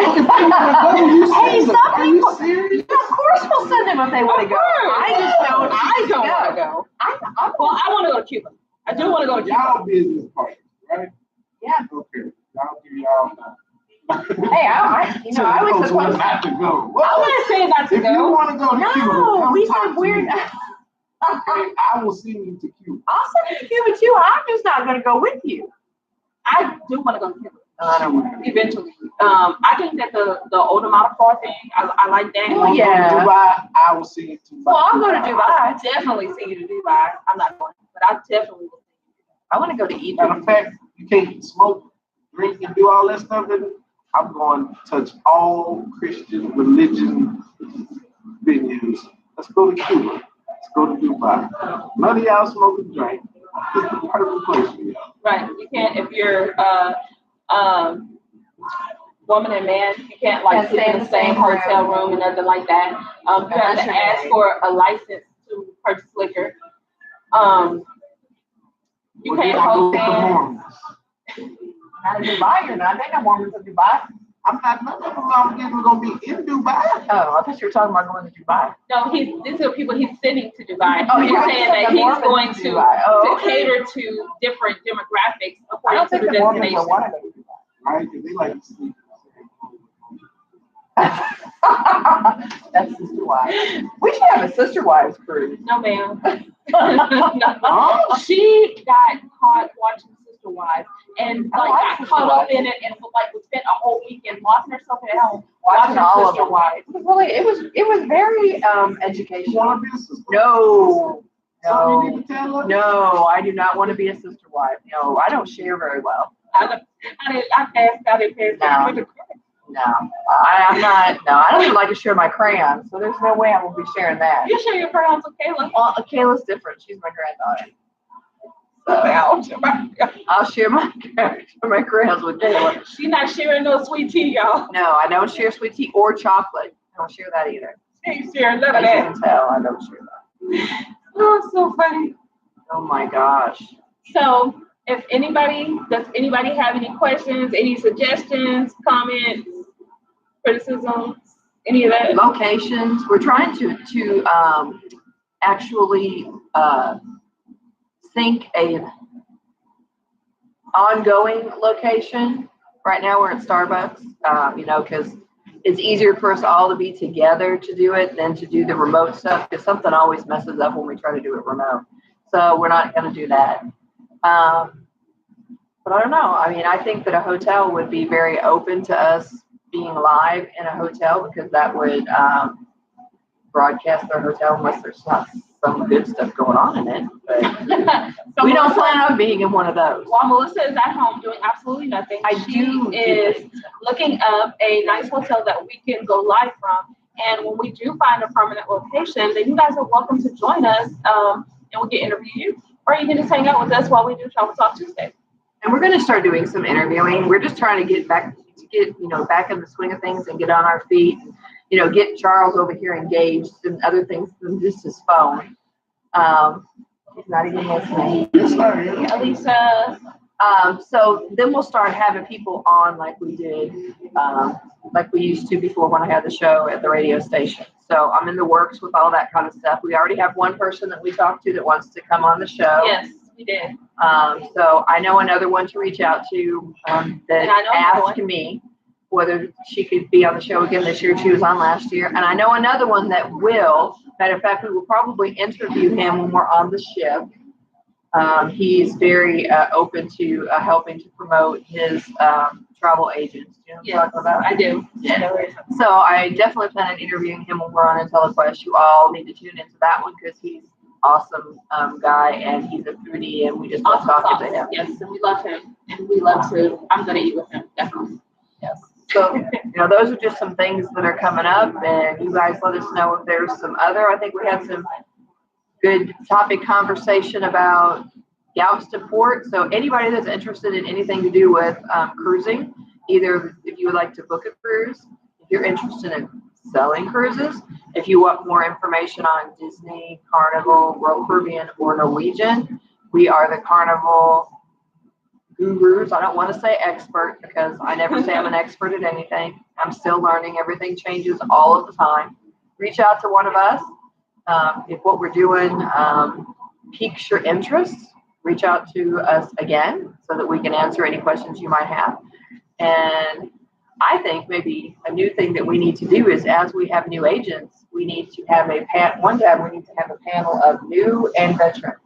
some Are you people. serious? Of course, we'll send them if they want to go. I just don't. I don't want to go. Well, I want to go to Cuba. I do want to go to Cuba. Y'all business partners, right? Yeah. Okay. Y'all give y'all. Hey, I was supposed not to go. I'm not saying not to If you go. want to go to Cuba, No, come we talk said to we're me. not. Okay, I will send you to Cuba. I'll send you to Cuba too. I'm just not going to go with you. I do want to go to Cuba. I don't want to. Eventually. I think that the older model car thing, I like that. Oh, yeah. Dubai, I will see it to Dubai. Well, I'll go to Dubai. I definitely see you to Dubai. I'm not going, but I definitely will see you. I want to go to Egypt. Matter of fact, you can't smoke, drink, and do all that stuff. And I'm going to touch all Christian religion venues. Let's go to Cuba. Let's go to Dubai. None of y'all smoke and drink. It's the perfect place for y'all. Right. You can't, if you're woman and man, you can't like sit in the same hotel room and nothing like that. You have to ask for a license to purchase liquor. You can't host Mormons. Not in Dubai, you're not. They got Mormons in Dubai. I'm not none of them I'm getting gonna be in Dubai. Oh, I thought you were talking about going to Dubai. No, these are people he's sending to Dubai. Oh, He's you're saying saying that the he's Mormons going to to, Dubai. Oh, to cater to different demographics I according don't to think the the Mormons will destination. want to go to Dubai. Right? Because they like to sleep. That's sister wives. We should have a sister wives cruise. No, ma'am. No. She got caught watching Sister Wives and I like like got Sister caught up Wives. in it and like would spend a whole weekend locking herself at home Watching all of Sister them. Wives. It was very You educational. want to be a sister? No, So you no, need to tell her? no. I do not want to be a sister wife. No, I don't share very well. I passed out in Paris. No. No, I'm not. No, I don't even like to share my crayons, so there's no way I will be sharing that. You share your crayons with Kayla. Well, Kayla's different. She's my granddaughter. So I'll share my crayons with Kayla. She's not sharing no sweet tea, y'all. No, I don't share sweet tea or chocolate. I don't share that either. She ain't sharing none of As you that. can tell, I don't share that. Oh, it's so funny. Oh my gosh. So, does anybody have any questions, any suggestions, comments, criticisms, any of that? Locations. We're trying to actually think a ongoing location. Right now we're at Starbucks, because it's easier for us all to be together to do it than to do the remote stuff, because something always messes up when we try to do it remote. So we're not going to do that. What But I don't know. I mean, I think that a hotel would be very open to us being live in a hotel because that would broadcast their hotel unless there's not some good stuff going on in it. But So we don't Melissa- plan on being in one of those. While Melissa is at home doing absolutely nothing, she is looking up a nice hotel that we can go live from. And when we do find a permanent location, then you guys are welcome to join us, and we can interview you, or you can just hang out with us while we do Travel Talk Tuesday. And we're going to start doing some interviewing. We're just trying to get back back in the swing of things and get on our feet. Get Charles over here engaged and other things than just his phone. He's not even listening. Alicia. So then we'll start having people on like we did, like we used to before when I had the show at the radio station. So I'm in the works with all that kind of stuff. We already have one person that we talked to that wants to come on the show. Yes, we did. So I know another one to reach out to that asked me whether she could be on the show again this year. She was on last year. And I know another one that will. Matter of fact, we will probably interview him when we're on the ship. He's very open to helping to promote his travel agents. You know what I'm talking about? I do. Yeah. So I definitely plan on interviewing him when we're on IntelliQuest. You all need to tune into that one because he's awesome guy and he's a foodie and we just love talking to him. Yes, and we love him. And we love to, I'm going to eat with him, definitely. Yes. So, those are just some things that are coming up and you guys let us know if there's some other. I think we had some good topic conversation about Galveston Port. So anybody that's interested in anything to do with cruising, either if you would like to book a cruise, if you're interested in selling cruises, if you want more information on Disney, Carnival, Royal Caribbean, or Norwegian, we are the Carnival gurus. I don't want to say expert because I never say I'm an expert at anything. I'm still learning. Everything changes all of the time. Reach out to one of us. If what we're doing piques your interest, reach out to us again so that we can answer any questions you might have. And I think maybe a new thing that we need to do is as we have new agents, we need to have a panel of new and veteran.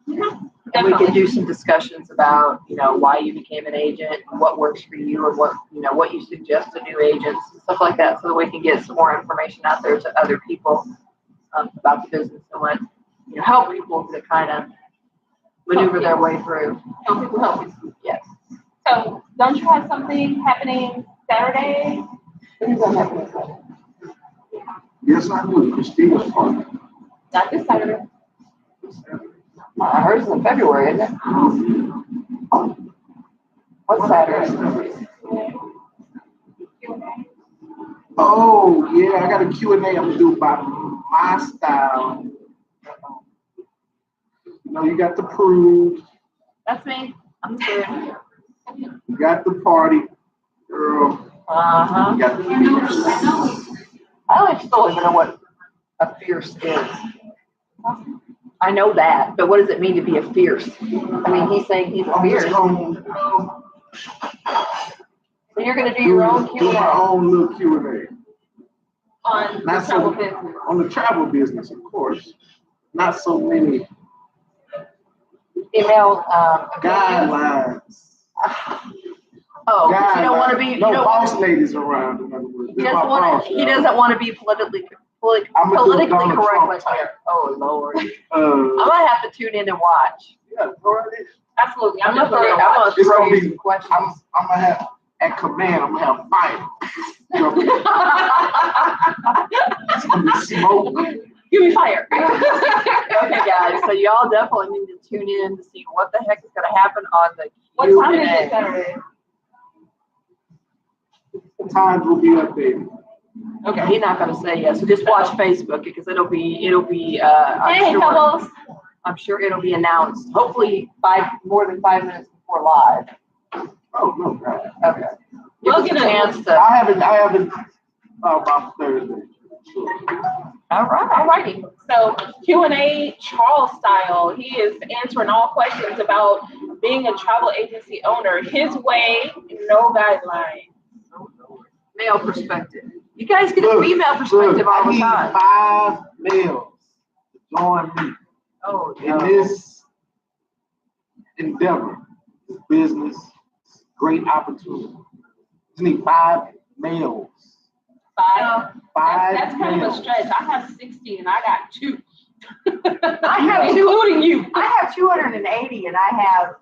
Mm-hmm. And we can do some discussions about, why you became an agent, and what works for you, and what you suggest to new agents, and stuff like that, so that we can get some more information out there to other people about the business and help people to kind of maneuver their way through. Help people help you. Yes. So, don't you have something happening Saturday? What is that happening Saturday? Yes, I do. Christina's party. Not this Saturday. I heard it's in February, isn't it? What's Saturday? Oh, yeah, I got a Q&A I'm going to do about my style. You got the prude. That's me. I'm good. You got the party girl. Uh-huh. You got the fierce. I still don't even know what a fierce is. I know that, but what does it mean to be a fierce? I mean, he's saying he's fierce. So you're going to do your own Q&A? Do my own little Q&A. On Not the travel so, business. on the travel business, of course. Not so many Email guidelines. Oh, you don't want to be. No boss ladies around. In other words, He doesn't want to be politically correct with here. Oh Lord. I'm gonna have to tune in and watch. Yeah, Absolutely. I'm gonna throw you some questions. I'm gonna have at command. I'm gonna have fire. It's gonna be smoke. Give me fire. Okay, guys. So y'all definitely need to tune in to see what the heck is gonna happen on the What Q&A. time is it Saturday? Times will be updated. Okay, he's not gonna say yes. So just watch Facebook because it'll be. I'm sure it'll be announced. Hopefully more than 5 minutes before live. Oh no, God. Okay. We'll get a chance to. I haven't about Thursday. All right. Alrighty. So Q&A Charles style. He is answering all questions about being a travel agency owner. His way, no guidelines. Male perspective. You guys get a female perspective all the time. I need 5 males to join me Oh, in this endeavor it's business, it's great opportunity. You need 5 males. 5. 5 That's kind of a males. stretch. I have 60 and I got 2. I have including you. I have 280 and I have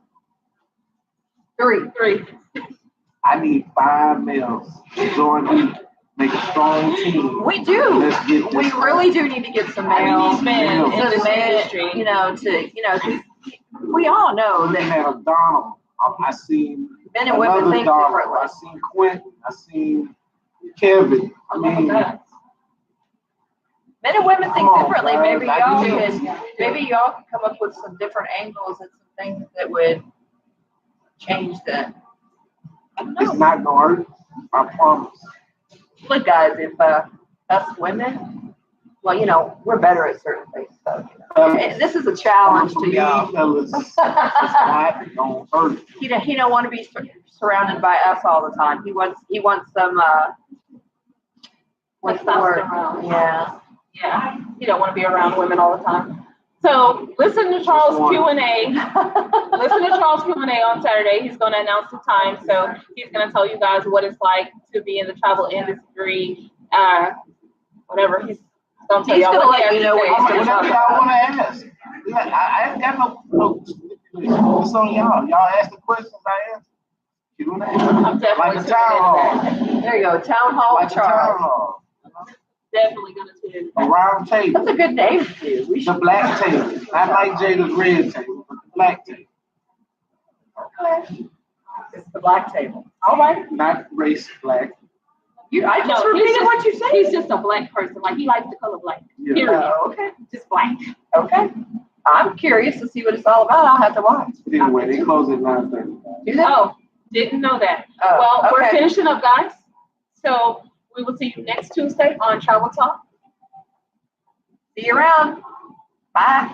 3. 3. I need 5 males to join me, make a strong team. We do. Let's get this We really do need to get some males men in to this manage, industry. you know, we all know Looking that at Donald, I seen men and women another think Donald. differently. I seen Quentin. I seen Kevin. I mean, Men and women think Come on, differently. guys. Maybe y'all can come up with some different angles and some things that would change that. it's not gonna hurt. I promise. Look, guys, if us women, well, you know, we're better at certain things. So, you know. And this is a challenge to y'all. Fellas, it's not gonna hurt. He don't want to be surrounded by us all the time. He wants some what's the word? Testosterone. Yeah. Yeah, you don't want to be around women all the time. So listen to Charles Q&A. Listen to Charles Q&A on Saturday. He's going to announce the time. So he's going to tell you guys what it's like to be in the travel industry. Whatever he's going to tell y'all. He's gonna what he let has you to know say. what he's gonna Whatever y'all want to ask. I ain't got no. It's on y'all. Y'all ask the questions. I answer. Q&A. I'm definitely Like a town hall. There you go. Town Hall Like with a town Charles. hall. Definitely going to tune A round table. That's a good name for you. We The should. black table. Not like Jada's red table, but the black table. Okay. It's the black table. All right. Not race black. I just No, repeated what you said. He's just a black person. Like he likes the color black. Yeah. Period. Oh, okay. Just black. Okay. I'm curious to see what it's all about. I'll have to watch. Anyway, they close at 9:30. Do that? Oh, didn't know that. Oh, Well, we're okay. finishing up, guys. So we will see you next Tuesday on Travel Talk. See you around. Bye.